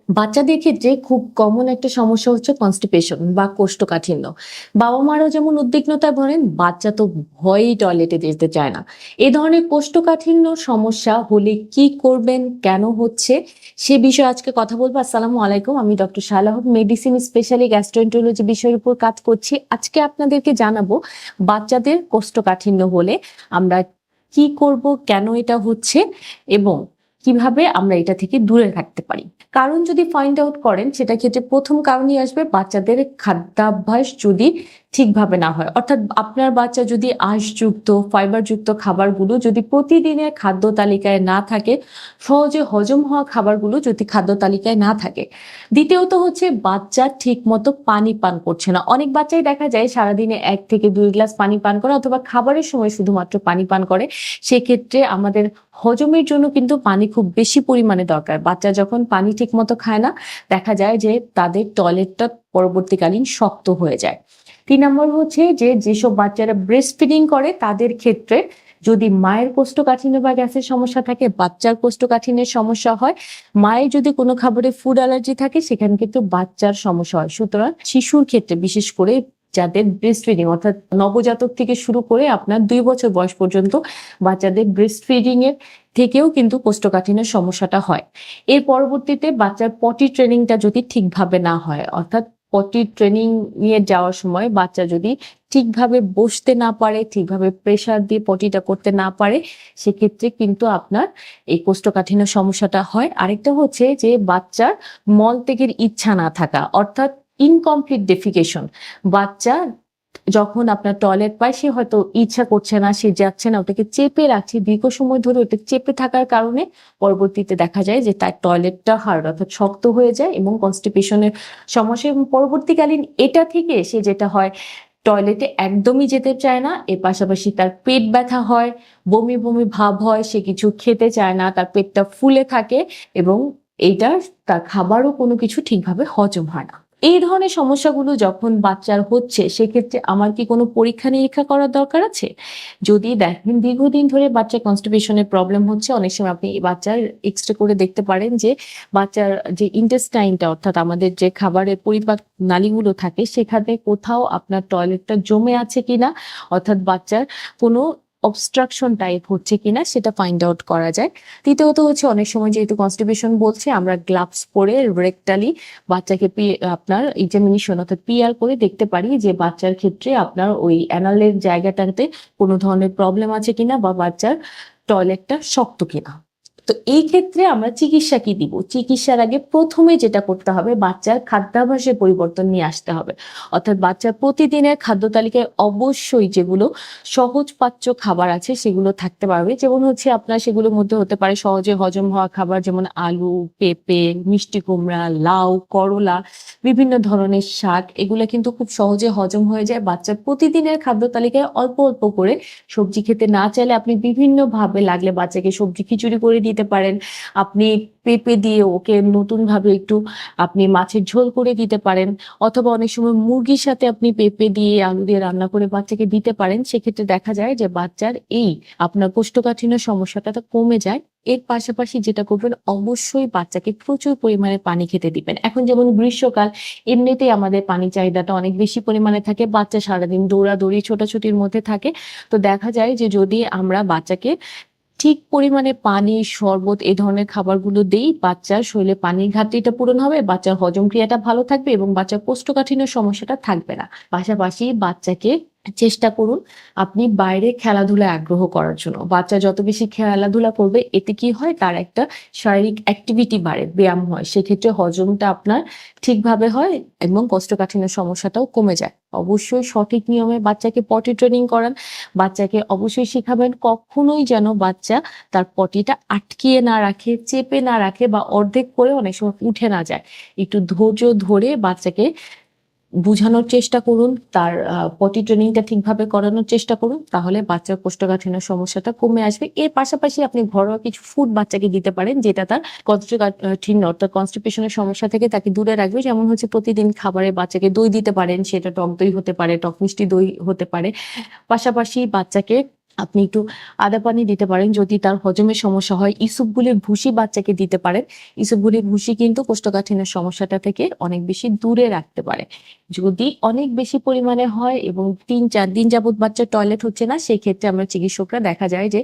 বাচ্চাদের ক্ষেত্রে খুব কমন একটা সমস্যা হচ্ছে কনস্টিপেশন বা কোষ্ঠকাঠিন্য। বাবা মারাও যেমন উদ্বিগ্নতায় ভরেন, বাচ্চা তো ভয়েই টয়লেটে যেতে চায় না। এ ধরনের কোষ্ঠকাঠিন্য সমস্যা হলে কি করবেন, কেন হচ্ছে, সে বিষয়ে আজকে কথা বলবো। আসসালামু আলাইকুম, আমি ডক্টর শাহলাহ, মেডিসিন স্পেশালি গ্যাস্ট্রোএন্টারোলজি বিষয়ের উপর কাজ করছি। আজকে আপনাদেরকে জানাবো বাচ্চাদের কোষ্ঠকাঠিন্য হলে আমরা কি করব, কেন এটা হচ্ছে এবং কিভাবে আমরা এটা থেকে দূরে থাকতে পারি। কারণ যদি ফাইন্ড আউট করেন, সেটা ক্ষেত্রে প্রথম কারণই আসবে বাচ্চাদের খাদ্যাভ্যাস যদি ঠিকভাবে না হয়। অর্থাৎ আপনার বাচ্চা যদি আঁশযুক্ত ফাইবারযুক্ত খাবারগুলো যদি প্রতিদিনের খাদ্য তালিকায় না থাকে, সহজে হজম হওয়া খাবারগুলো যদি খাদ্য তালিকায় না থাকে। দ্বিতীয়ত হচ্ছে বাচ্চা ঠিক মতো পানি পান করছে না। অনেক বাচ্চাই দেখা যায় সারাদিনে 1 থেকে 2 গ্লাস পানি পান করে, অথবা খাবারের সময় শুধুমাত্র পানি পান করে। সেক্ষেত্রে আমাদের হজমের জন্য কিন্তু পানি খুব বেশি পরিমাণে দরকার। বাচ্চা যখন পানি ঠিক মতো খায় না, দেখা যায় যে তাদের টয়লেটটা পরবর্তীকালীন শক্ত হয়ে যায়। 3 নম্বর হচ্ছে যে যেসব বাচ্চারা ব্রেস্ট ফিডিং করে তাদের ক্ষেত্রে যদি মায়ের কোষ্ঠকাঠিন্য বা গ্যাসের সমস্যা থাকে, বাচ্চার কোষ্ঠকাঠিন্যের সমস্যা হয়। মায়ের যদি কোনো খাবারে ফুড অ্যালার্জি থাকে, সেখানে কিন্তু বাচ্চার সমস্যা হয়। সুতরাং শিশুর ক্ষেত্রে বিশেষ করে যাদের ব্রেস্ট ফিডিং অর্থাৎ নবজাতক থেকে শুরু করে আপনার 2 বছর বয়স পর্যন্ত বাচ্চাদের ব্রেস্ট ফিডিং এর থেকেও কিন্তু কোষ্ঠকাঠিন্যের সমস্যাটা হয়। এর পরবর্তীতে বাচ্চার পটি ট্রেনিংটা যদি ঠিকভাবে না হয়, অর্থাৎ পটি ট্রেনিং নিয়ে যাওয়ার সময় বাচ্চা যদি ঠিকভাবে বসতে না পারে, ঠিকভাবে প্রেসার দিয়ে পটিটা করতে না পারে, সেক্ষেত্রে কিন্তু আপনার এই কোষ্ঠকাঠিন্য সমস্যাটা হয়। আরেকটা হচ্ছে যে বাচ্চার মল ত্যাগের ইচ্ছা না থাকা, অর্থাৎ ইনকমপ্লিট ডেফিকেশন। বাচ্চা যখন আপনার টয়লেট পায়, সে হয়তো ইচ্ছা করছে না, সে যাচ্ছে না, ওটাকে চেপে রাখছে দীর্ঘ সময় ধরে। ওটা চেপে থাকার কারণে পরবর্তীতে দেখা যায় যে তার টয়লেটটা হার্ড অর্থাৎ শক্ত হয়ে যায় এবং কনস্টিপেশনের সমস্যা। এবং পরবর্তীকালীন এটা থেকে সে যেটা হয়, টয়লেটে একদমই যেতে চায় না। এর পাশাপাশি তার পেট ব্যথা হয়, বমি বমি ভাব হয়, সে কিছু খেতে চায় না, তার পেটটা ফুলে থাকে এবং এইটা তার খাবারও কোনো কিছু ঠিকভাবে হজম হয় না। এই ধরনের সমস্যাগুলো যখন বাচ্চার হচ্ছে, সেক্ষেত্রে আমার কি কোনো পরীক্ষা নিরীক্ষা করার দরকার আছে? যদি দেখেন দীর্ঘদিন ধরে বাচ্চার কনস্টিপেশনের প্রবলেম হচ্ছে, অনেক সময় আপনি এই বাচ্চার এক্সরে করে দেখতে পারেন যে বাচ্চার যে ইন্টেস্টাইনটা অর্থাৎ আমাদের যে খাবারের পরিপাক নালীগুলো থাকে, সেখানে কোথাও আপনার টয়লেটটা জমে আছে কিনা, অর্থাৎ বাচ্চার কোনো অবস্ট্রাকশন টাইপ হচ্ছে কিনা সেটা ফাইন্ড আউট করা যায়। তৃতীয়ত হচ্ছে অনেক সময় যেহেতু কনস্টিপেশন বলছে, আমরা গ্লাভস পরে রেক্টালি বাচ্চাকে আপনার এক্সামিনেশন অর্থাৎ পিআর করে দেখতে পারি যে বাচ্চার ক্ষেত্রে আপনার ওই অ্যানালের জায়গাটাতে কোনো ধরনের প্রবলেম আছে কিনা বা বাচ্চার টয়লেটটা শক্ত কিনা। তো এই ক্ষেত্রে আমরা চিকিৎসা কি দিব? চিকিৎসার আগে প্রথমে যেটা করতে হবে, বাচ্চার খাদ্যাভ্যাসের পরিবর্তন নিয়ে আসতে হবে। অর্থাৎ বাচ্চার প্রতিদিনের খাদ্য তালিকায় অবশ্যই যেগুলো সহজ পাচ্য খাবার আছে সেগুলো থাকতে পারবে। যেমন হচ্ছে আপনার সেগুলোর মধ্যে হতে পারে সহজে হজম হওয়া খাবার, যেমন আলু, পেঁপে, মিষ্টি কুমড়া, লাউ, করলা, বিভিন্ন ধরনের শাক। এগুলো কিন্তু খুব সহজে হজম হয়ে যায়। বাচ্চার প্রতিদিনের খাদ্য তালিকায় অল্প অল্প করে সবজি খেতে না চাইলে আপনি বিভিন্ন ভাবে লাগলে বাচ্চাকে সবজি খিচুড়ি করে দিতে পারেন। আপনি পেঁপে দিয়ে ওকে নতুন ভাবে একটু আপনি মাছের ঝোল করে দিতে পারেন, অথবা অনেক সময় মুরগির সাথে আপনি পেঁপে দিয়ে আলু দিয়ে রান্না করে বাচ্চাকে দিতে পারেন। সেক্ষেত্রে দেখা যায় যে বাচ্চার এই আপনার কোষ্ঠকাঠিন্য সমস্যাটা কমে যায়। এর পাশাপাশি যেটা করবেন, অবশ্যই বাচ্চাকে প্রচুর পরিমাণে পানি খেতে দিবেন। এখন যেমন গ্রীষ্মকাল, এমনিতেই আমাদের পানি চাহিদাটা অনেক বেশি পরিমাণে থাকে। বাচ্চা সারাদিন দৌড়াদৌড়ি ছোটাছুটির মধ্যে থাকে। তো দেখা যায় যে যদি আমরা বাচ্চাকে ঠিক পরিমাণে পানি, শরবত এই ধরনের খাবারগুলো দেই, বাচ্চার শরীরে পানির ঘাটতিটা পূরণ হবে, বাচ্চার হজম ক্রিয়াটা ভালো থাকবে এবং বাচ্চার কোষ্ঠকাঠিন্য সমস্যাটা থাকবে না। পাশাপাশি বাচ্চাকে চেষ্টা করুন আপনি বাইরে খেলাধুলায় আগ্রহ করার জন্য। বাচ্চা যত বেশি খেলাধুলা করবে, এতে কি হয়, তার একটা শারীরিক অ্যাক্টিভিটি বাড়ে, ব্যায়াম হয়। সেক্ষেত্রে হজমটা আপনার ঠিকভাবে হয় এবং কোষ্ঠকাঠিন্য সমস্যাটাও কমে যায়। অবশ্যই সঠিক নিয়মে বাচ্চাকে পটি ট্রেনিং করান। বাচ্চাকে অবশ্যই শিখাবেন কখনোই যেন বাচ্চা তার পটিটা আটকিয়ে না রাখে, চেপে না রাখে বা অর্ধেক করে অনেক সময় উঠে না যায়। একটু ধৈর্য ধরে বাচ্চাকে বুঝানোর চেষ্টা করুন, তার পটি ট্রেনিংটা ঠিকভাবে করানোর চেষ্টা করুন, তাহলে বাচ্চার কোষ্ঠকাঠিন্য সমস্যাটা কমে আসবে। এর পাশাপাশি আপনি ঘরোয়া কিছু ফুড বাচ্চাকে দিতে পারেন, যেটা তার কোষ্ঠকাঠিন্য অর্থাৎ কনস্টিপেশনের সমস্যা থেকে তাকে দূরে রাখবে। যেমন হচ্ছে প্রতিদিন খাবারে বাচ্চাকে দই দিতে পারেন, সেটা টক দই হতে পারে, টক মিষ্টি দই হতে পারে। পাশাপাশি বাচ্চাকে আপনি একটু আদা পানি দিতে পারেন যদি তার হজমের সমস্যা হয়। ইসবগুলির ভুসি বাচ্চাকে দিতে পারেন। ইসবগুলির ভুসি কিন্তু কোষ্ঠকাঠিন্যের সমস্যাটা থেকে অনেক বেশি দূরে রাখতে পারে। যদি অনেক বেশি পরিমাণে হয় এবং ৩-৪ দিন যাবত বাচ্চার টয়লেট হচ্ছে না, সেক্ষেত্রে আমরা চিকিৎসকরা দেখা যায় যে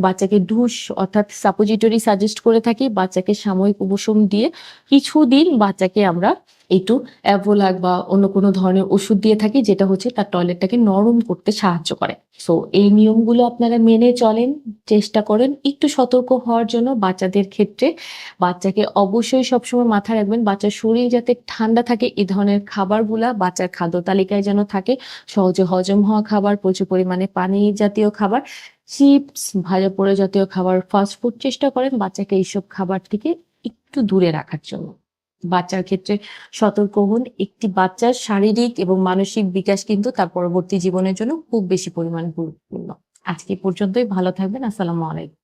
বাচ্চাকে ঢুস অর্থাৎ সাপোজিটরি সাজেস্ট করে থাকি। বাচ্চাকে সাময়িক উপশম দিয়ে কিছুদিন বাচ্চাকে আমরা একটু অ্যাভোলাক বা অন্য কোনো ধরনের ওষুধ দিয়ে থাকি, যেটা হচ্ছে তার টয়লেটটাকে নরম করতে সাহায্য করে। সো এই নিয়মগুলো আপনারা মেনে চলেন, চেষ্টা করেন একটু সতর্ক হওয়ার জন্য বাচ্চাদের ক্ষেত্রে। বাচ্চাকে অবশ্যই সবসময় মাথায় রাখবেন বাচ্চার শরীর যাতে ঠান্ডা থাকে, এই ধরনের খাবারগুলা বাচ্চার খাদ্য তালিকায় যেন থাকে। সহজে হজম হওয়া খাবার, প্রচুর পরিমাণে পানি জাতীয় খাবার, চিপস, ভাজা পোড়া জাতীয় খাবার, ফাস্ট ফুড চেষ্টা করেন বাচ্চাকে এইসব খাবার থেকে একটু দূরে রাখার জন্য। বাচ্চার ক্ষেত্রে সতর্ক হন। একটি বাচ্চার শারীরিক এবং মানসিক বিকাশ কিন্তু তার পরবর্তী জীবনের জন্য খুব বেশি পরিমাণ গুরুত্বপূর্ণ। আজকে এ পর্যন্তই। ভালো থাকবেন। আসসালামু আলাইকুম।